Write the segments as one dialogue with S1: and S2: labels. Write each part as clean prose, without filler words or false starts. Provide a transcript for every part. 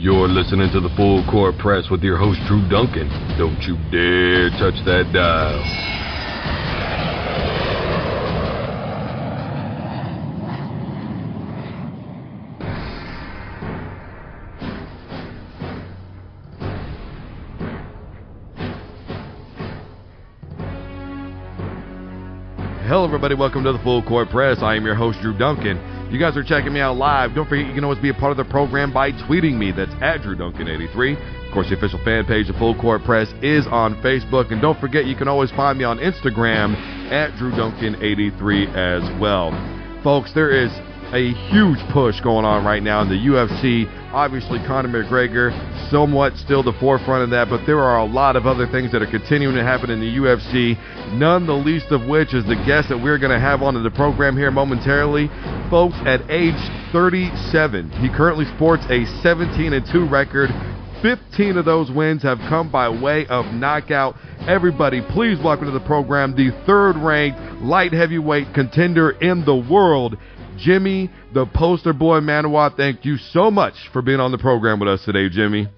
S1: You're listening to the Full Court Press with your host, Drew Duncan. Don't you dare touch that dial. Hello, everybody. Welcome to the Full Court Press. I am your host, Drew Duncan. You guys are checking me out live. Don't forget, you can always be a part of the program by tweeting me. That's at DrewDuncan83. Of course, the official fan page of Full Court Press is on Facebook. And don't forget, you can always find me on Instagram at DrewDuncan83 as well. Folks, there is a huge push going on right now in the UFC. Obviously, Conor McGregor, somewhat still the forefront of that, but there are a lot of other things that are continuing to happen in the UFC, none the least of which is the guest that we're going to have on the program here momentarily. Folks, at age 37, he currently sports a 17-2 record. 15 of those wins have come by way of knockout. Everybody, please welcome to the program the third-ranked light heavyweight contender in the world, Jimi, the poster boy Manuwa. Thank you so much for being on the program with us today, Jimi.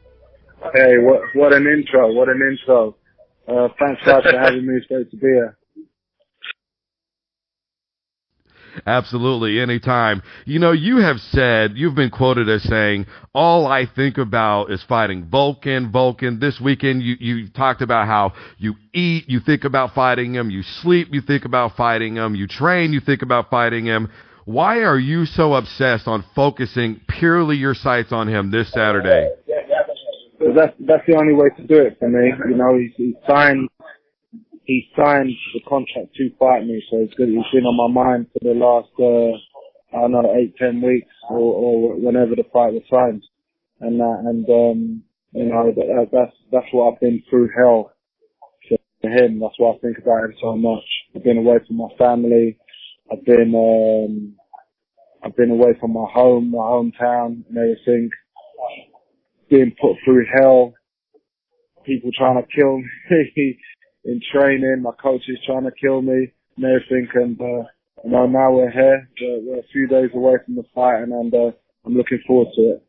S2: Hey, what an intro, what an intro. Thanks guys for having me. It's great to be here.
S1: Absolutely, anytime. You know, you have said, you've been quoted as saying, all I think about is fighting Vulcan. This weekend, you talked about how you eat, you think about fighting him. You sleep, you think about fighting him. You train, you think about fighting him. Why are you so obsessed on focusing purely your sights on him this Saturday?
S2: That's the only way to do it for me. You know, he signed the contract to fight me, so it's good. He's been on my mind for the last, 8-10 weeks or whenever the fight was signed. And you know, that's what I've been through hell for him. That's why I think about him so much. I've been away from my family. I've been away from my hometown and everything. Being put through hell. People trying to kill me in training. My coaches trying to kill me and everything. And, you know, now we're here. We're a few days away from the fight and I'm looking forward to it.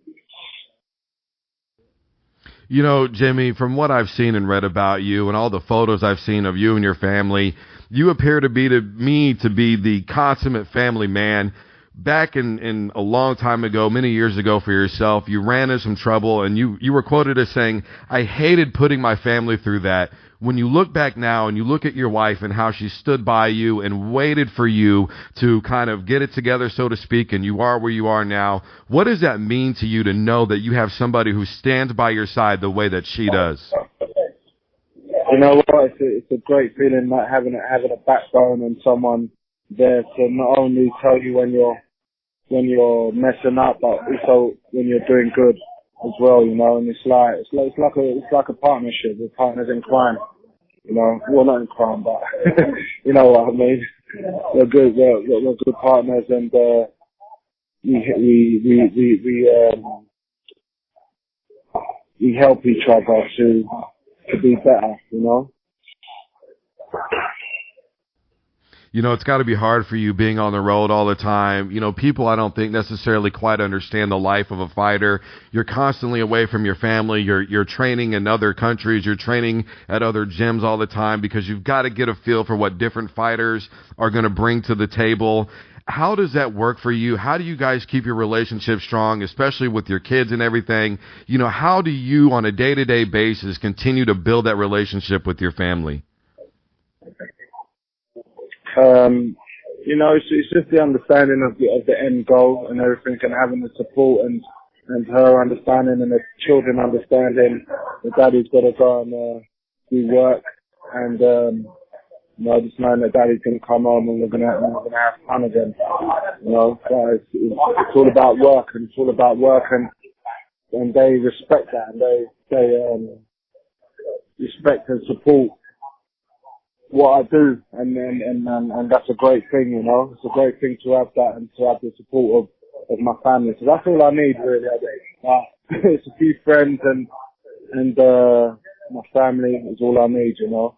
S1: You know, Jimi, from what I've seen and read about you and all the photos I've seen of you and your family, you appear to be the consummate family man. Back in a long time ago, many years ago for yourself, you ran into some trouble and you were quoted as saying, I hated putting my family through that. When you look back now and you look at your wife and how she stood by you and waited for you to kind of get it together, so to speak, and you are where you are now, what does that mean to you to know that you have somebody who stands by your side the way that she does?
S2: You know what? It's a great feeling, like having a backbone and someone there to not only tell you when you're messing up, but also when you're doing good as well. You know, and it's like a partnership. We're partners in crime. You know, well, not in crime, but you know what I mean. We're good partners, and we help each other to be better. You know.
S1: You know, it's got to be hard for you being on the road all the time. You know, people I don't think necessarily quite understand the life of a fighter. You're constantly away from your family. You're training in other countries. You're training at other gyms all the time because you've got to get a feel for what different fighters are going to bring to the table. How does that work for you? How do you guys keep your relationship strong, especially with your kids and everything? You know, how do you on a day-to-day basis continue to build that relationship with your family?
S2: You know, it's just the understanding of the end goal and everything, and having the support and her understanding and the children understanding that daddy's got to go and do work, and you know, just knowing that daddy's going to come home and we're going to have fun again. You know, but it's all about work, and it's all about work, and they respect that, and they respect and support what I do, and that's a great thing, you know. It's a great thing to have that and to have the support of my family. So that's all I need, really. It's a few friends and my family is all I need, you know.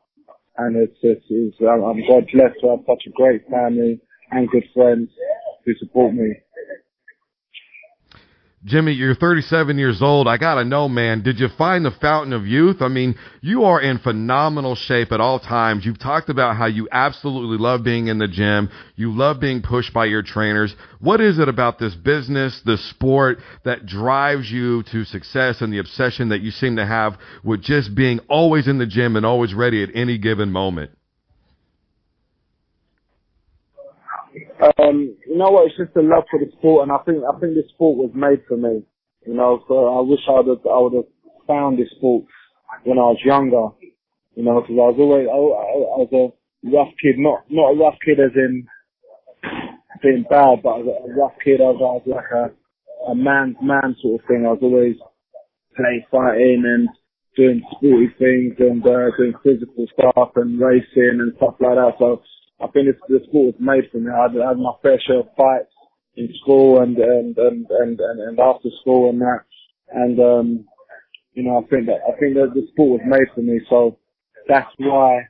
S2: And I'm God blessed to have such a great family and good friends who support me.
S1: Jimmy, you're 37 years old. I got to know, man, did you find the fountain of youth? I mean, you are in phenomenal shape at all times. You've talked about how you absolutely love being in the gym. You love being pushed by your trainers. What is it about this business, this sport, that drives you to success and the obsession that you seem to have with just being always in the gym and always ready at any given moment?
S2: You know what? It's just a love for the sport, and I think this sport was made for me. You know, so I wish I would have found this sport when I was younger. You know, because I was a rough kid, not a rough kid as in being bad, but a rough kid. I was like a man's man sort of thing. I was always fighting and doing sporty things and doing physical stuff and racing and stuff like that. So I think the sport was made for me. I had my fair share of fights in school and after school and that. And you know, I think that the sport was made for me. So that's why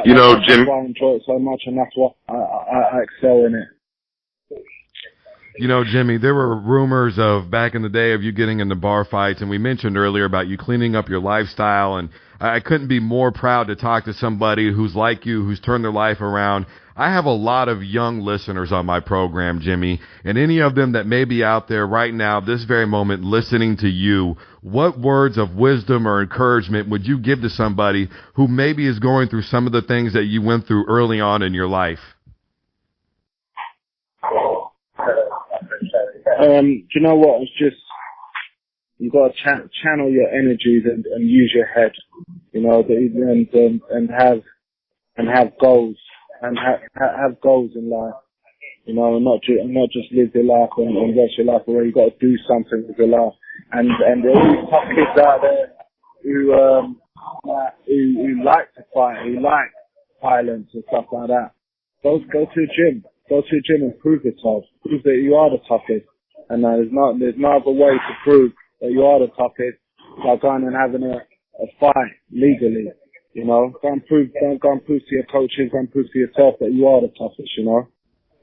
S3: you know, Jim,
S2: that's why I enjoy it so much, and that's why I excel in it.
S1: You know, Jimmy, there were rumors of back in the day of you getting into bar fights, and we mentioned earlier about you cleaning up your lifestyle, and I couldn't be more proud to talk to somebody who's like you, who's turned their life around. I have a lot of young listeners on my program, Jimmy, and any of them that may be out there right now, this very moment, listening to you, what words of wisdom or encouragement would you give to somebody who maybe is going through some of the things that you went through early on in your life?
S2: Do you know what? It's just, you got to channel your energies and use your head, you know, and have goals and have goals in life, you know, and not just live your life and rest your life away. You got to do something with your life. And there are these tough kids out there who like to fight, who like violence and stuff like that. Go to the gym. Go to the gym and prove yourself. Prove that you are the toughest. And there's no other way to prove that you are the toughest by going and having a fight legally. You know, go and prove to your coaches, go and prove to yourself that you are the toughest, you know.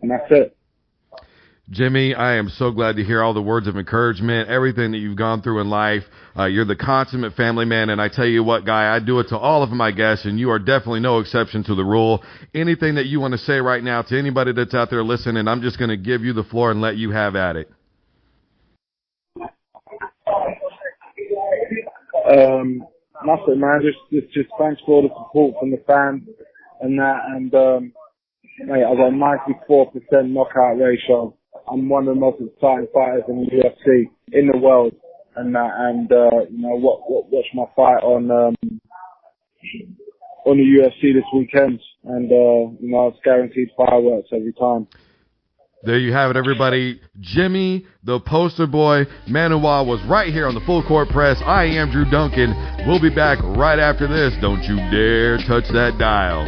S2: And that's it.
S1: Jimmy, I am so glad to hear all the words of encouragement, everything that you've gone through in life. You're the consummate family man, and I tell you what, Guy, I do it to all of my guests, and you are definitely no exception to the rule. Anything that you want to say right now to anybody that's out there listening, I'm just going to give you the floor and let you have at it.
S2: Nothing, man. Just thanks for all the support from the fans and that. And mate, I got a 94% knockout ratio. I'm one of the most exciting fighters in the UFC in the world, and that. And you know, watch my fight on the UFC this weekend, and you know, it's guaranteed fireworks every time.
S1: There you have it, everybody. Jimi, the poster boy, Manuwa, was right here on the Full Court Press. I am Drew Duncan. We'll be back right after this. Don't you dare touch that dial.